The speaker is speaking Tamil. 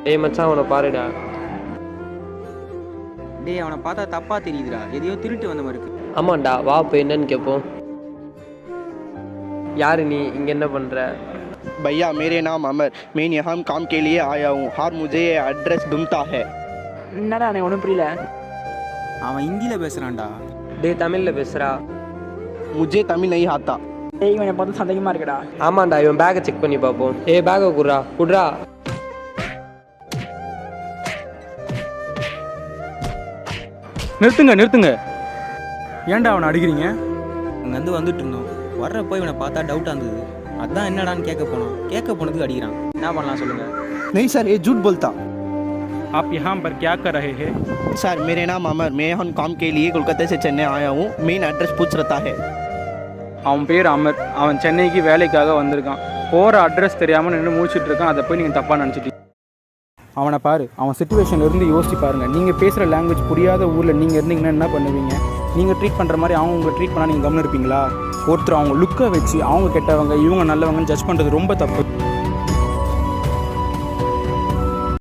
டேய் மச்சான் அவனை பாருடா. டேய் அவனை பார்த்தா தப்பா தெரியுதுடா, எதையோ திருட்டு வந்த மாதிரி இருக்கு. ஆமாண்டா, வா போய் என்னன்னு கேட்போம். யாரு நீ, இங்கே என்ன பண்ணுற? भैया मेरे नाम अमर, मैं यहाँ काम के लिए आया हूँ और मुझे ये एड्रेस ढूंढता है. என்னடா எனக்கு ஒன்றும் புரியல. அவன் ஹிந்தியில் பேசுகிறான்டா. டேய் தமிழில் பேசுகிறா. मुझे तमिल नहीं आता. டேய் இவனை பார்த்து சந்தேகமாக இருக்குடா. ஆமாண்டா, இவன் பேக்கை செக் பண்ணி பார்ப்போம். பேக்கை குட்ரா. நிறுத்துங்க. ஏன்டா அவனை அடிக்கிறீங்க? அங்கேருந்து வந்துட்டு இருந்தோம், வர்றப்போ இவனை பார்த்தா டவுட்டாக இருந்தது. அதான் என்னடான்னு கேட்க போனதுக்கு அடிக்கிறான். என்ன பண்ணலாம் சொல்லுங்கள்? नहीं सर, ये झूठ बोलता. आप यहाँ पर क्या कर रहे हैं? सर मेरे नाम अमर, मैं यहाँ काम के लिए कोलकाता से चेन्नई आया हूँ. मेन एड्रेस पूछ रहा है. அவன் பேர் அமர். அவன் சென்னைக்கு வேலைக்காக வந்திருக்கான். போகிற அட்ரஸ் தெரியாமல் நின்று முடிச்சுட்டு இருக்கான். அதை போய் நீங்கள் தப்பாக நினச்சிட்டீங்க. அவனை பாரு, அவன் சுச்சுவேஷன்ல இருந்து யோசிச்சு பாருங்கள். நீங்கள் பேசுகிற லாங்குவேஜ் புரியாத ஊரில் நீங்கள் இருந்தீங்கன்னா என்ன பண்ணுவீங்க? நீங்கள் ட்ரீட் பண்ணுற மாதிரி அவங்க உங்களை ட்ரீட் பண்ணால் நீங்கள் கவனம் இருப்பீங்களா? ஒருத்தர் அவங்க லுக்கை வச்சு அவங்க கெட்டவங்க இவங்க நல்லவங்கன்னு ஜட்ஜ் பண்ணுறது ரொம்ப தப்பு.